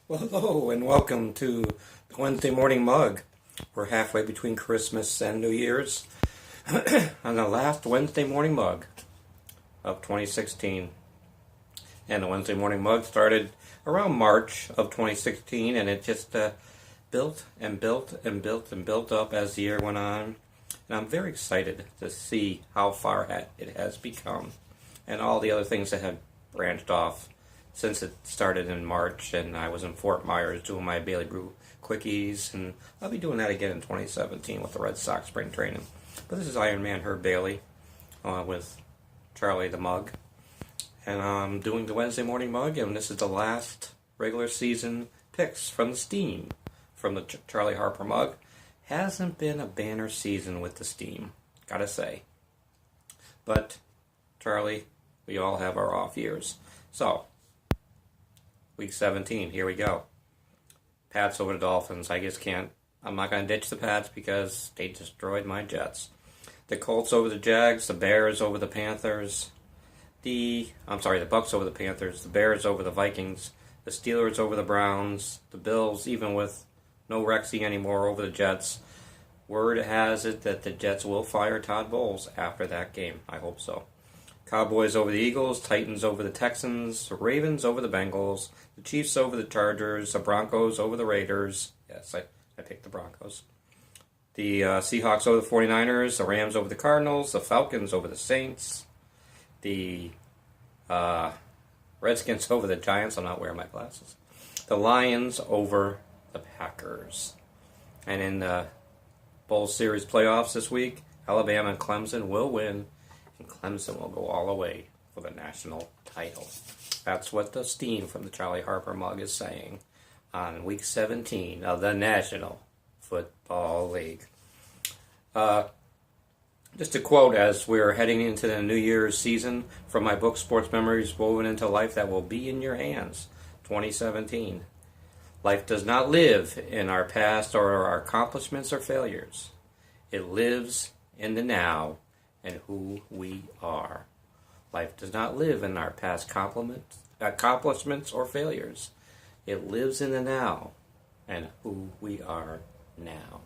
Well, hello and welcome to the Wednesday Morning Mug. We're halfway between Christmas and New Year's on the last Wednesday Morning Mug of 2016. And the Wednesday Morning Mug started around March of 2016, and it just built and built and built and built up as the year went on. And I'm very excited to see how far it has become and all the other things that have branched off since it started in March, and I was in Fort Myers doing my Bailey Brew quickies, and I'll be doing that again in 2017 with the Red Sox spring training. But this is Ironman Herb Bailey with Charlie the Mug, and I'm doing the Wednesday Morning Mug, and this is the last regular season picks from the Steam, from the Charlie Harper Mug. Hasn't been a banner season with the Steam, gotta say. But, Charlie, we all have our off years. So, Week 17, here we go. Pats over the Dolphins. I'm not going to ditch the Pats because they destroyed my Jets. The Colts over the Jags, the Bears over the Panthers. The Bucks over the Panthers, the Bears over the Vikings, the Steelers over the Browns, the Bills, even with no Rexy anymore, over the Jets. Word has it that the Jets will fire Todd Bowles after that game. I hope so. Cowboys over the Eagles, Titans over the Texans, the Ravens over the Bengals, the Chiefs over the Chargers, the Broncos over the Raiders. Yes, I picked the Broncos. The Seahawks over the 49ers, the Rams over the Cardinals, the Falcons over the Saints, the Redskins over the Giants. I'm not wearing my glasses. The Lions over the Packers. And in the Bowl Series playoffs this week, Alabama and Clemson will win, and Clemson will go all the way for the national title. That's what the Steam from the Charlie Harper Mug is saying on Week 17 of the National Football League. Just a quote as we're heading into the New Year's season from my book, Sports Memories Woven into Life That Will Be in Your Hands, 2017. Life does not live in our past or our accomplishments or failures. It lives in the now and who we are. Life does not live in our past accomplishments or failures. It lives in the now and who we are now.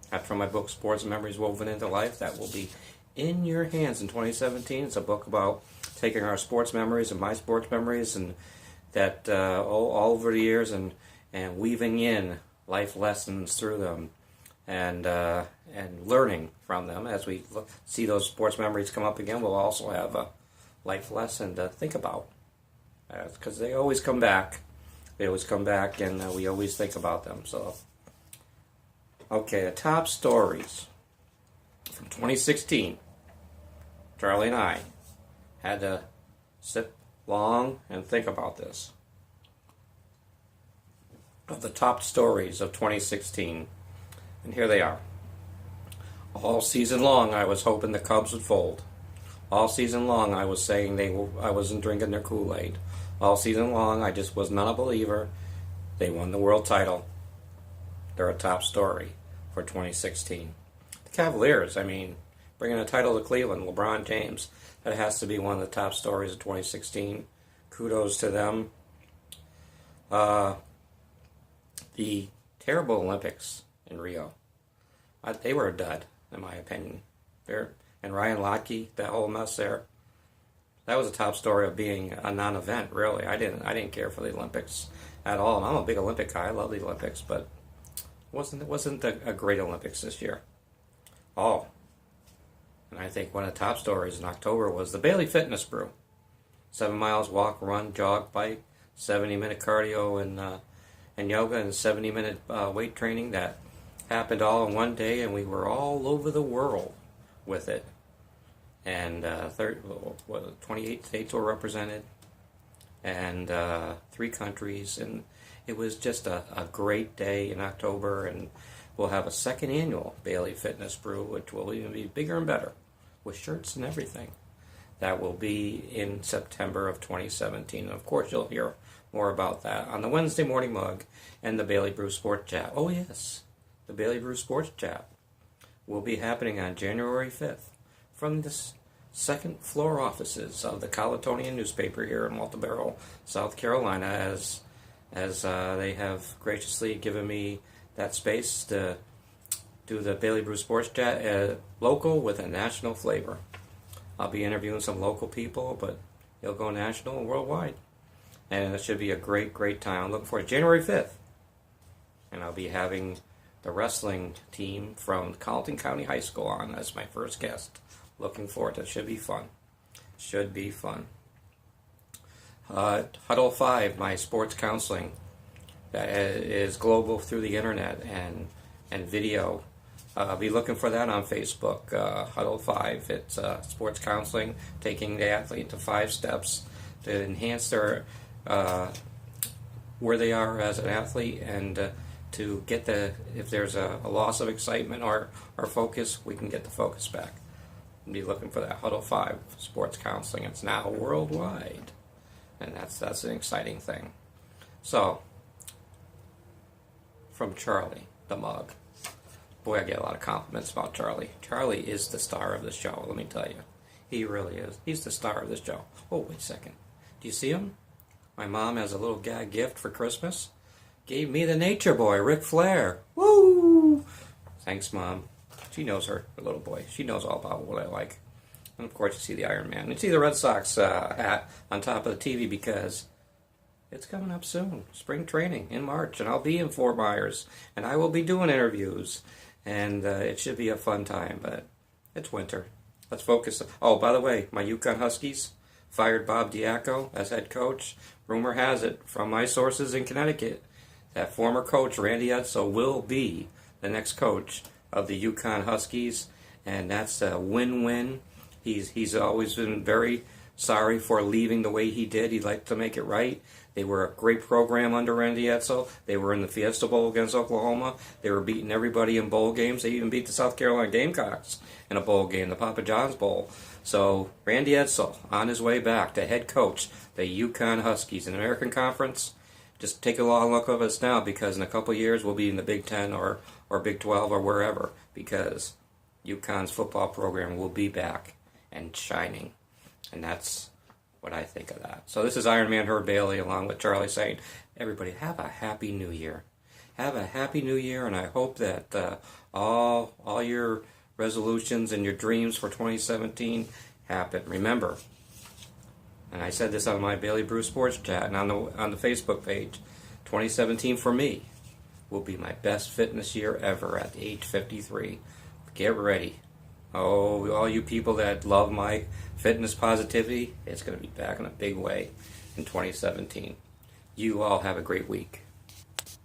That's from my book, Sports Memories Woven into Life. That will be in your hands in 2017. It's a book about taking our sports memories and my sports memories and that all over the years and weaving in life lessons through them and learning from them. As we see those sports memories come up again, we'll also have a life lesson to think about because they always come back. They always come back, and we always think about them. So, okay, the top stories from 2016. Charlie and I had to sit long and think about this. Of the top stories of 2016, and here they are. All season long, I was hoping the Cubs would fold. All season long, I was saying I wasn't drinking their Kool-Aid. All season long, I just was not a believer. They won the world title. They're a top story for 2016. The Cavaliers, bringing a title to Cleveland, LeBron James, that has to be one of the top stories of 2016. Kudos to them. The terrible Olympics in Rio. They were a dud, in my opinion. And Ryan Lochte, that whole mess there. That was a top story of being a non-event, really. I didn't care for the Olympics at all. And I'm a big Olympic guy. I love the Olympics, but it wasn't a great Olympics this year. Oh. And I think one of the top stories in October was the Bailey Fitness Brew. 7 miles, walk, run, jog, bike, 70-minute cardio and yoga and 70-minute weight training. That happened all in one day, and we were all over the world with it. And 28 states were represented, and 3 countries, and it was just a great day in October, and we'll have a second annual Bailey Fitness Brew, which will even be bigger and better, with shirts and everything. That will be in September of 2017, and of course you'll hear more about that on the Wednesday Morning Mug and the Bailey Brew Sports Chat. Oh yes, the Bailey Brew Sports Chat will be happening on January 5th from the second floor offices of the Colletonian newspaper here in Walterboro, South Carolina, as as they have graciously given me that space to do the Bailey Brew Sports Chat local with a national flavor. I'll be interviewing some local people, but it'll go national and worldwide. And it should be a great, great time. I'm looking forward to January 5th. And I'll be having the wrestling team from Carleton County High School on as my first guest. Looking forward to it. Should be fun. Should be fun. Huddle 5, my sports counseling, is global through the internet and video. I'll be looking for that on Facebook. Huddle 5, it's sports counseling, taking the athlete to 5 steps to enhance their where they are as an athlete, and to get if there's a loss of excitement or focus, we can get the focus back. I'll be looking for that Huddle 5 sports counseling. It's now worldwide. And that's an exciting thing. So, from Charlie, the mug. Boy, I get a lot of compliments about Charlie. Charlie is the star of the show, let me tell you. He really is. He's the star of the show. Oh, wait a second. Do you see him? My mom has a little gag gift for Christmas. Gave me the Nature Boy, Ric Flair. Woo! Thanks, Mom. She knows her little boy. She knows all about what I like. And of course, you see the Ironman. You see the Red Sox hat on top of the TV because it's coming up soon. Spring training in March, and I'll be in Fort Myers, and I will be doing interviews, and it should be a fun time. But it's winter. Let's focus. Oh, by the way, my Yukon Huskies fired Bob Diaco as head coach. Rumor has it from my sources in Connecticut that former coach Randy Edsall will be the next coach of the Yukon Huskies, and that's a win-win. He's always been very sorry for leaving the way he did. He'd like to make it right. They were a great program under Randy Edsall. They were in the Fiesta Bowl against Oklahoma. They were beating everybody in bowl games. They even beat the South Carolina Gamecocks in a bowl game, the Papa John's Bowl. So Randy Edsall on his way back to head coach the Yukon Huskies in the American Conference. Just take a long look at us now, because in a couple of years we'll be in the Big 10 or Big 12 or wherever, because Yukon's football program will be back and shining. And that's what I think of that. So this is Ironman Herb Bailey along with Charlie saying, everybody have a happy new year. Have a happy new year, and I hope that all your resolutions and your dreams for 2017 happen. Remember, and I said this on my Bailey Brew Sports Chat and on the Facebook page, 2017 for me will be my best fitness year ever at age 53. Get ready. Oh, all you people that love my fitness positivity, it's going to be back in a big way in 2017. You all have a great week.